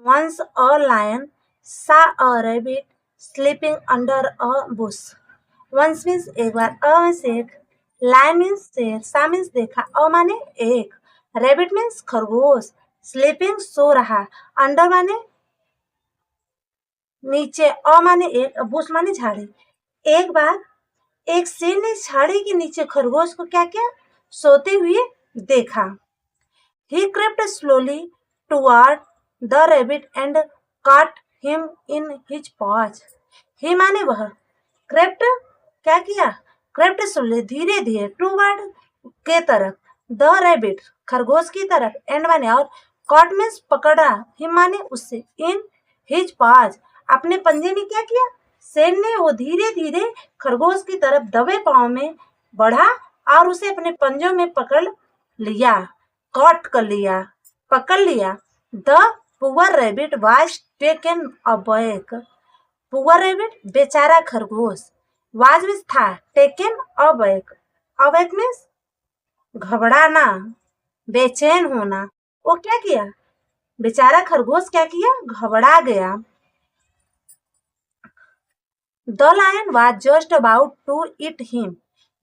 Once a lion saw a rabbit sleeping under a bush. Once means एक बार, a means एक, lion means शेर, सा means देखा, a माने एक, rabbit means खरगोश, sleeping सो रहा, under माने नीचे, अ माने एक, बुश माने झाड़ी। एक बार एक शेर ने झाड़ी के नीचे खरगोश को क्या किया, सोते हुए देखा। He crept slowly toward the rabbit and caught him in his paws. He माने वह, crept क्या किया, crept slowly धीरे धीरे, toward के तरफ, the rabbit खरगोश की तरफ, and माने और, caught means पकड़ा, him माने उससे, in his paws अपने पंजे में क्या किया, शेर ने वो धीरे धीरे खरगोश की तरफ दबे पांव में बढ़ा और उसे अपने पंजों में पकड़ लिया, कॉट कर लिया, पकड़ लिया। The poor rabbit was taken aback. Poor rabbit बेचारा खरगोश, वाज मीन्स था, टेकन अबैक, अबैक मीन्स घबराना, बेचैन होना। वो क्या किया, बेचारा खरगोश क्या किया, घबरा गया। The lion was just about to eat him.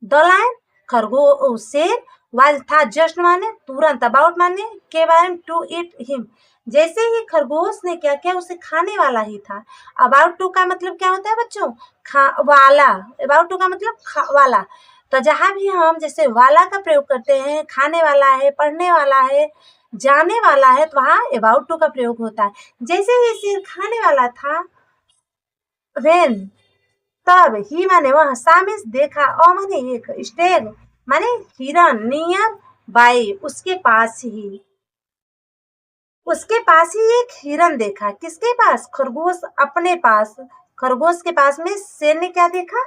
The lion खरगोश, शेर, वाज था, जस्ट माने तुरंत, अबाउट माने के बारे में, टू ईट हिम जैसे ही खरगोश ने क्या किया, उसे खाने वाला ही था। अबाउट टू का मतलब क्या होता है बच्चों, वाला, अबाउट टू का मतलब वाला। तो जहां भी हम जैसे वाला का प्रयोग करते हैं, खाने वाला है, पढ़ने वाला है, जाने वाला है, तो वहां अबाउट टू का प्रयोग होता है। जैसे ही शेर खाने वाला था, वेन तब, ही माने वह, सा मीन्स देखा, अ माने एक, स्टेग माने हिरन, नियर बाई उसके पास ही, उसके पास ही एक हिरन देखा। किसके पास, खरगोश अपने पास, खरगोश के पास में शेर ने क्या देखा,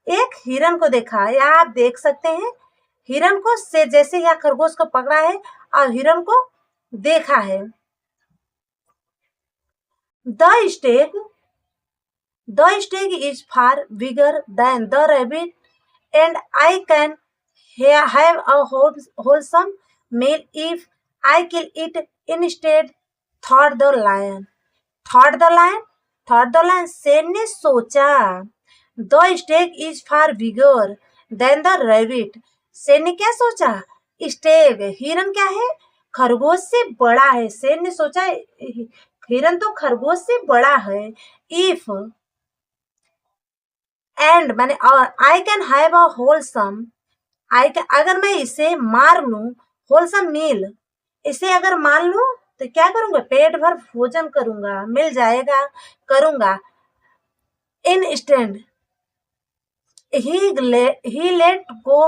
एक हिरन को देखा। यहाँ आप देख सकते हैं हिरन को, शेर जैसे यहाँ खरगोश को पकड़ा है और हिरन को देखा है। The stag is far bigger than the rabbit and I can have a wholesome meal if I kill it instead, thought the lion. Thought the lion? Thought the lion, शेर ने सोचा। The stag is far bigger than the rabbit. शेर ने क्या सोचा, स्टेग हिरन क्या है, खरगोश से बड़ा है। शेर ने सोचा हिरन तो खरगोश से बड़ा है। इफ एंड माने और, I can have a wholesome, अगर मैं इसे मार लूं, होलसम मील, इसे अगर मार लूं तो क्या करूंगा, पेट भर भोजन करूंगा, मिल जाएगा, करूंगा। In stand he let go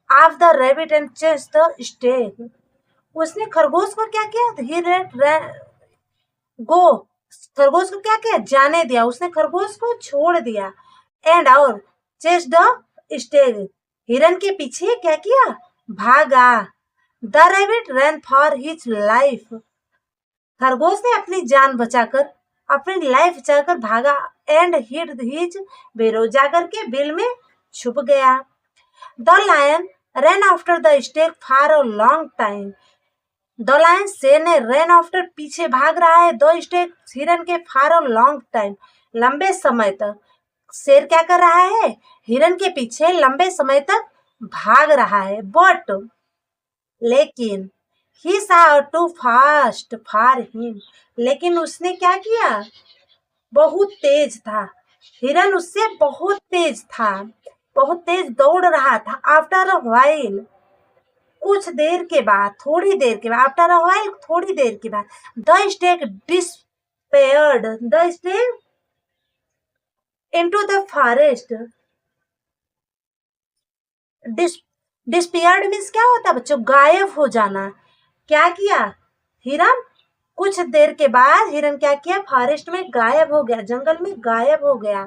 of the rabbit and chase the स्टेग। उसने खरगोश को क्या किया, ही लेट गो, खरगोश को क्या किया, जाने दिया, उसने खरगोश को छोड़ दिया। एंड और, चेस द स्टेग, हिरन के पीछे क्या किया, भागा। The rabbit run for his life, खरगोश ने अपनी जान बचाकर, अपनी लाइफ बचाकर भागा। एंड हिड हिज बेरो, जाकर के बिल में छुप गया। The lion run after the stag for a long time. The lion, शेर ने, रन आफ्टर पीछे भाग रहा है, द स्टेग हिरन के, फॉर अ लॉन्ग टाइम लंबे समय तक। शेर क्या कर रहा है, हिरन के पीछे लंबे समय तक भाग रहा है। बट लेकिन, ही saw too fast for him, लेकिन उसने क्या किया, बहुत तेज था, हिरन उससे बहुत तेज था, बहुत तेज दौड़ रहा था। आफ्टर अ व्हाइल, कुछ देर के बाद, थोड़ी देर के बाद, आफ्टर अ व्हाइल थोड़ी देर के बाद, the स्टेग despaired, the स्टेग into the forest. Despaired means क्या होता है बच्चों, गायब हो जाना। क्या किया, हिरन कुछ देर के बाद हिरन क्या किया, फॉरेस्ट में गायब हो गया, जंगल में गायब हो गया।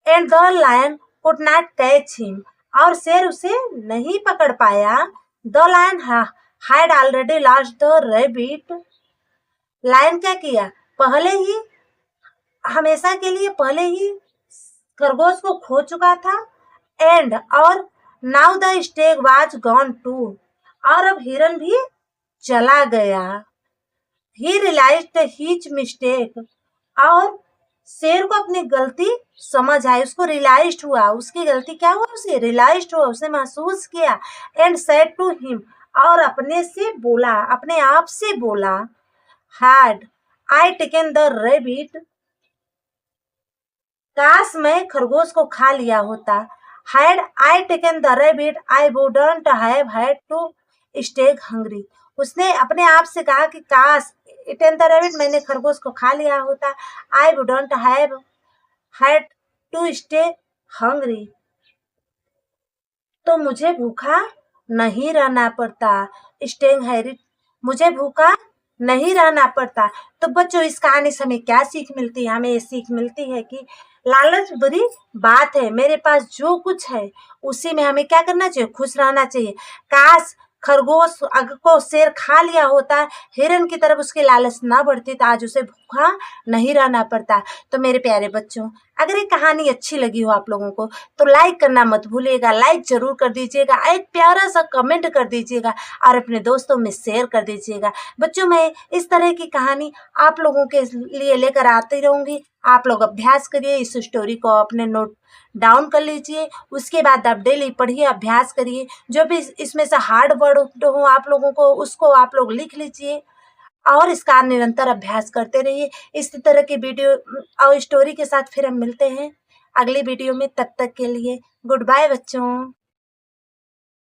And the lion could not catch him, और शेर उसे नहीं पकड़ पाया। The lion had already lost the rabbit, lion क्या किया, पहले ही, हमेशा के लिए पहले ही खरगोश को खो चुका था। एंड और, now the stag was gone too, और अब हिरन भी चला गया। ही रियलाइज्ड हिज मिस्टेक, और शेर को अपनी गलती समझ आई, उसको रियलाइज्ड हुआ, उसकी गलती क्या हुआ, उसे रियलाइज्ड हुआ, उसने महसूस किया। एंड सेड टू हिम, और अपने से बोला, अपने आप से बोला, had I taken the rabbit, काश मैं खरगोश को खा लिया होता। Had I taken the rabbit I wouldn't have had to stay hungry, उसने अपने आप से कहा कि काश टेन द रैबिट, मैंने खरगोश को खा लिया होता। I wouldn't have had to stay hungry, तो मुझे भूखा नहीं रहना पड़ता। स्टेइंग हैरी, मुझे भूखा नहीं रहना पड़ता। तो बच्चों, इस कहानी से हमें क्या सीख मिलती है? हमें ये सीख मिलती है कि लालच बुरी बात है। मेरे पास जो कुछ है उसी में हमें क्या करना चाहिए? खुश रहना चाहिए। काश खरगोश को शेर खा लिया होता, हिरन की तरफ उसकी लालच ना बढ़ती, तो आज उसे भूखा नहीं रहना पड़ता। तो मेरे प्यारे बच्चों, अगर ये कहानी अच्छी लगी हो आप लोगों को तो लाइक करना मत भूलिएगा, लाइक जरूर कर दीजिएगा, एक प्यारा सा कमेंट कर दीजिएगा और अपने दोस्तों में शेयर कर दीजिएगा। बच्चों, मैं इस तरह की कहानी आप लोगों के लिए लेकर आती रहूंगी। आप लोग अभ्यास करिए, इस स्टोरी को अपने नोट डाउन कर लीजिए, उसके बाद आप डेली पढ़िए, अभ्यास करिए। जो भी इसमें से हार्ड वर्ड हो आप लोगों को, उसको आप लोग लिख लीजिए और इसका निरंतर अभ्यास करते रहिए। इस तरह की वीडियो और स्टोरी के साथ फिर हम मिलते हैं अगली वीडियो में। तब तक के लिए गुड बाय बच्चों।